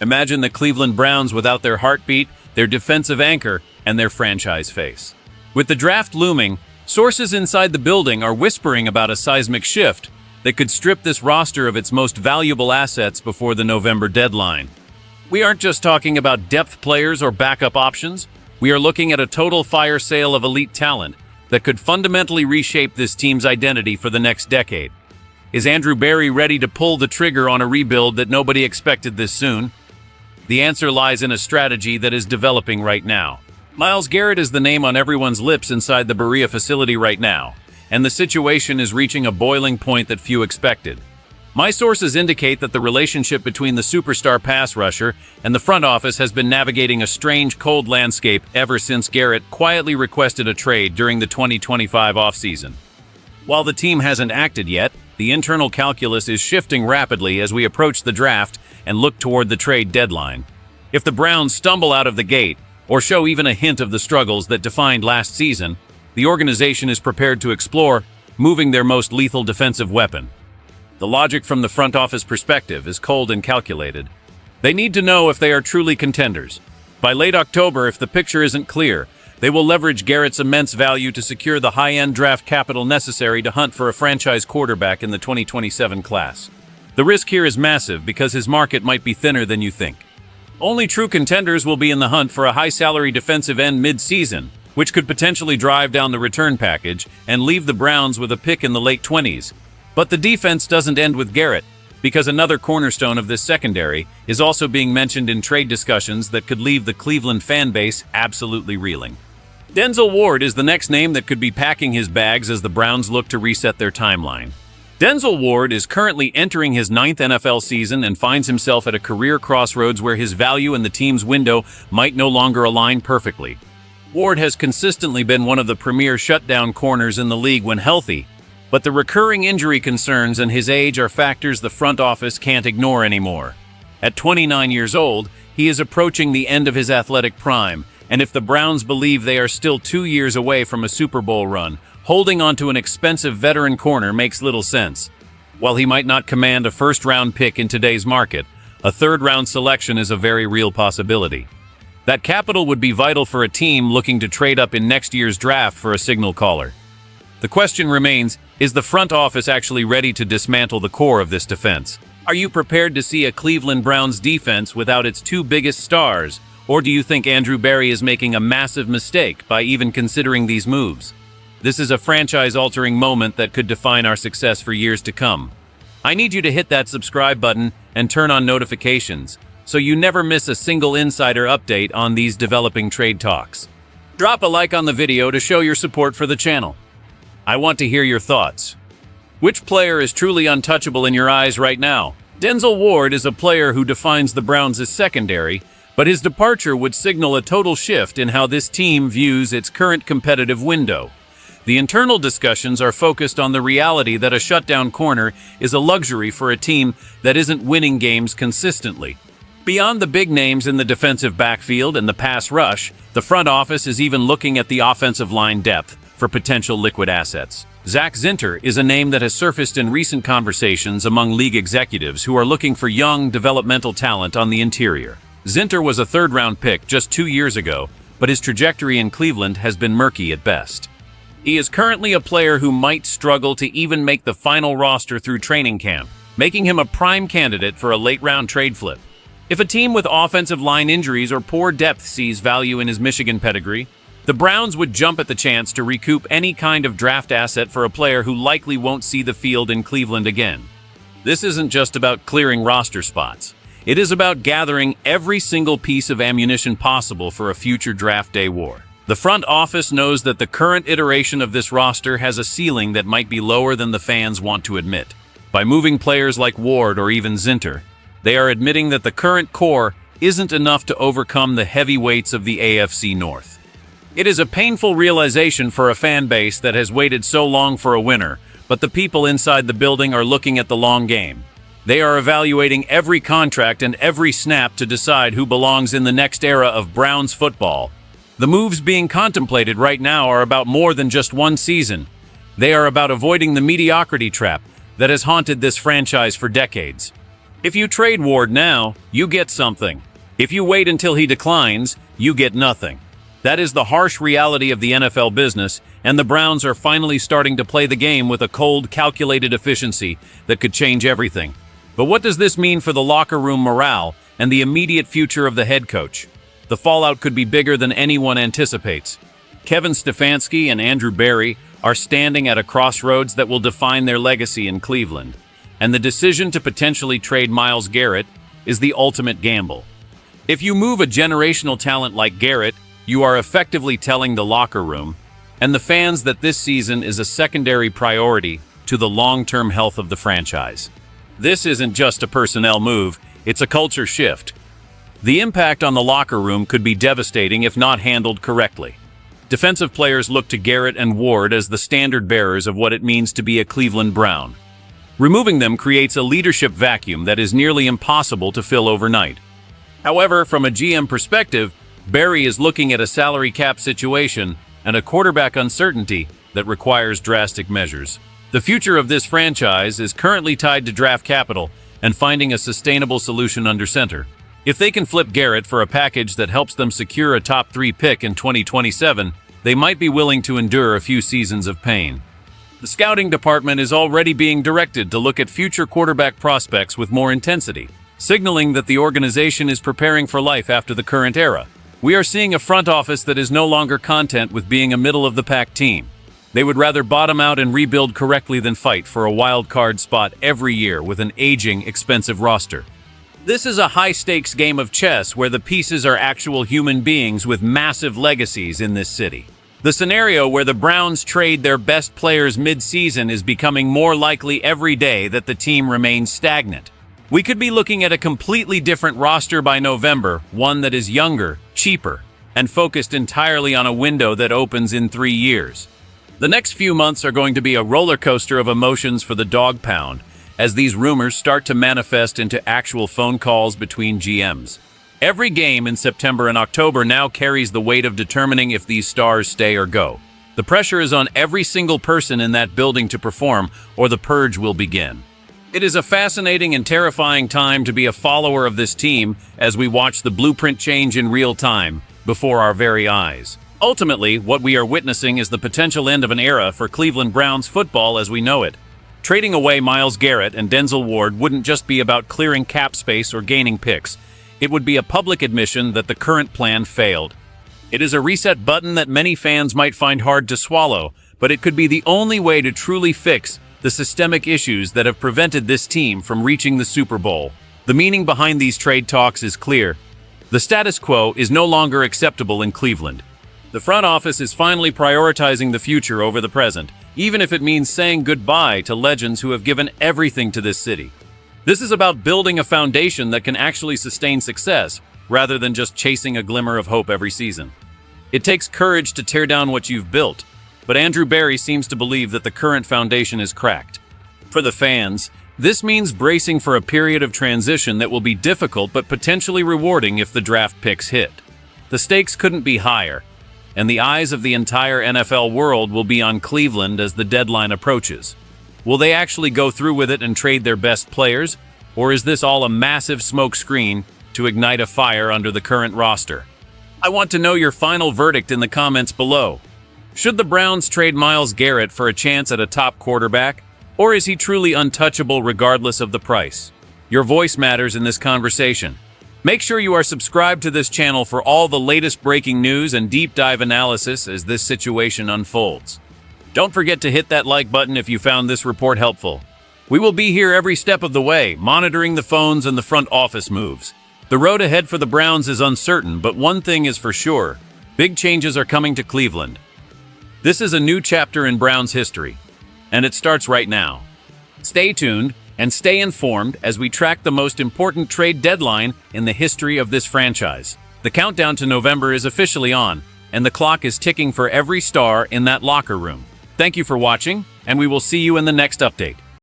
Imagine the Cleveland Browns without their heartbeat, their defensive anchor, and their franchise face. With the draft looming, sources inside the building are whispering about a seismic shift that could strip this roster of its most valuable assets before the November deadline. We aren't just talking about depth players or backup options. We are looking at a total fire sale of elite talent that could fundamentally reshape this team's identity for the next decade. Is Andrew Berry ready to pull the trigger on a rebuild that nobody expected this soon? The answer lies in a strategy that is developing right now. Myles Garrett is the name on everyone's lips inside the Berea facility right now, and the situation is reaching a boiling point that few expected. My sources indicate that the relationship between the superstar pass rusher and the front office has been navigating a strange, cold landscape ever since Garrett quietly requested a trade during the 2025 offseason. While the team hasn't acted yet, the internal calculus is shifting rapidly as we approach the draft and look toward the trade deadline. If the Browns stumble out of the gate, or show even a hint of the struggles that defined last season, the organization is prepared to explore moving their most lethal defensive weapon. The logic from the front office perspective is cold and calculated. They need to know if they are truly contenders. By late October, if the picture isn't clear, they will leverage Garrett's immense value to secure the high-end draft capital necessary to hunt for a franchise quarterback in the 2027 class. The risk here is massive because his market might be thinner than you think. Only true contenders will be in the hunt for a high-salary defensive end mid-season, which could potentially drive down the return package and leave the Browns with a pick in the late 20s. But the defense doesn't end with Garrett, because another cornerstone of this secondary is also being mentioned in trade discussions that could leave the Cleveland fan base absolutely reeling. Denzel Ward is the next name that could be packing his bags as the Browns look to reset their timeline. Denzel Ward is currently entering his 9th NFL season and finds himself at a career crossroads where his value and the team's window might no longer align perfectly. Ward has consistently been one of the premier shutdown corners in the league when healthy, but the recurring injury concerns and his age are factors the front office can't ignore anymore. At 29 years old, he is approaching the end of his athletic prime, and if the Browns believe they are still 2 years away from a Super Bowl run, holding onto an expensive veteran corner makes little sense. While he might not command a first-round pick in today's market, a third-round selection is a very real possibility. That capital would be vital for a team looking to trade up in next year's draft for a signal caller. The question remains, is the front office actually ready to dismantle the core of this defense? Are you prepared to see a Cleveland Browns defense without its two biggest stars, or do you think Andrew Berry is making a massive mistake by even considering these moves? This is a franchise-altering moment that could define our success for years to come. I need you to hit that subscribe button and turn on notifications, so you never miss a single insider update on these developing trade talks. Drop a like on the video to show your support for the channel. I want to hear your thoughts. Which player is truly untouchable in your eyes right now? Denzel Ward is a player who defines the Browns as secondary, but his departure would signal a total shift in how this team views its current competitive window. The internal discussions are focused on the reality that a shutdown corner is a luxury for a team that isn't winning games consistently. Beyond the big names in the defensive backfield and the pass rush, the front office is even looking at the offensive line depth for potential liquid assets. Zach Zinter is a name that has surfaced in recent conversations among league executives who are looking for young, developmental talent on the interior. Zinter was a third-round pick just 2 years ago, but his trajectory in Cleveland has been murky at best. He is currently a player who might struggle to even make the final roster through training camp, making him a prime candidate for a late-round trade flip. If a team with offensive line injuries or poor depth sees value in his Michigan pedigree, the Browns would jump at the chance to recoup any kind of draft asset for a player who likely won't see the field in Cleveland again. This isn't just about clearing roster spots. It is about gathering every single piece of ammunition possible for a future draft day war. The front office knows that the current iteration of this roster has a ceiling that might be lower than the fans want to admit. By moving players like Ward or even Zinter, they are admitting that the current core isn't enough to overcome the heavyweights of the AFC North. It is a painful realization for a fan base that has waited so long for a winner, but the people inside the building are looking at the long game. They are evaluating every contract and every snap to decide who belongs in the next era of Browns football. The moves being contemplated right now are about more than just one season. They are about avoiding the mediocrity trap that has haunted this franchise for decades. If you trade Ward now, you get something. If you wait until he declines, you get nothing. That is the harsh reality of the NFL business, and the Browns are finally starting to play the game with a cold, calculated efficiency that could change everything. But what does this mean for the locker room morale and the immediate future of the head coach? The fallout could be bigger than anyone anticipates. Kevin Stefanski and Andrew Berry are standing at a crossroads that will define their legacy in Cleveland, and the decision to potentially trade Myles Garrett is the ultimate gamble. If you move a generational talent like Garrett, you are effectively telling the locker room and the fans that this season is a secondary priority to the long-term health of the franchise. This isn't just a personnel move, it's a culture shift. The impact on the locker room could be devastating if not handled correctly. Defensive players look to Garrett and Ward as the standard bearers of what it means to be a Cleveland Brown. Removing them creates a leadership vacuum that is nearly impossible to fill overnight. However, from a GM perspective, Berry is looking at a salary cap situation and a quarterback uncertainty that requires drastic measures. The future of this franchise is currently tied to draft capital and finding a sustainable solution under center. If they can flip Garrett for a package that helps them secure a top 3 pick in 2027, they might be willing to endure a few seasons of pain. The scouting department is already being directed to look at future quarterback prospects with more intensity, signaling that the organization is preparing for life after the current era. We are seeing a front office that is no longer content with being a middle-of-the-pack team. They would rather bottom out and rebuild correctly than fight for a wild card spot every year with an aging, expensive roster. This is a high-stakes game of chess where the pieces are actual human beings with massive legacies in this city. The scenario where the Browns trade their best players mid-season is becoming more likely every day that the team remains stagnant. We could be looking at a completely different roster by November, one that is younger, cheaper, and focused entirely on a window that opens in 3 years. The next few months are going to be a roller coaster of emotions for the Dawg Pound, as these rumors start to manifest into actual phone calls between GMs. Every game in September and October now carries the weight of determining if these stars stay or go. The pressure is on every single person in that building to perform, or the purge will begin. It is a fascinating and terrifying time to be a follower of this team as we watch the blueprint change in real time before our very eyes. Ultimately, what we are witnessing is the potential end of an era for Cleveland Browns football as we know it. Trading away Myles Garrett and Denzel Ward wouldn't just be about clearing cap space or gaining picks. It would be a public admission that the current plan failed. It is a reset button that many fans might find hard to swallow, but it could be the only way to truly fix the systemic issues that have prevented this team from reaching the Super Bowl. The meaning behind these trade talks is clear. The status quo is no longer acceptable in Cleveland. The front office is finally prioritizing the future over the present, even if it means saying goodbye to legends who have given everything to this city. This is about building a foundation that can actually sustain success, rather than just chasing a glimmer of hope every season. It takes courage to tear down what you've built, but Andrew Berry seems to believe that the current foundation is cracked. For the fans, this means bracing for a period of transition that will be difficult but potentially rewarding if the draft picks hit. The stakes couldn't be higher, and the eyes of the entire NFL world will be on Cleveland as the deadline approaches. Will they actually go through with it and trade their best players, or is this all a massive smokescreen to ignite a fire under the current roster? I want to know your final verdict in the comments below. Should the Browns trade Myles Garrett for a chance at a top quarterback, or is he truly untouchable regardless of the price? Your voice matters in this conversation. Make sure you are subscribed to this channel for all the latest breaking news and deep dive analysis as this situation unfolds. Don't forget to hit that like button if you found this report helpful. We will be here every step of the way, monitoring the phones and the front office moves. The road ahead for the Browns is uncertain, but one thing is for sure. Big changes are coming to Cleveland. This is a new chapter in Browns history, and it starts right now. Stay tuned and stay informed as we track the most important trade deadline in the history of this franchise. The countdown to November is officially on, and the clock is ticking for every star in that locker room. Thank you for watching, and we will see you in the next update.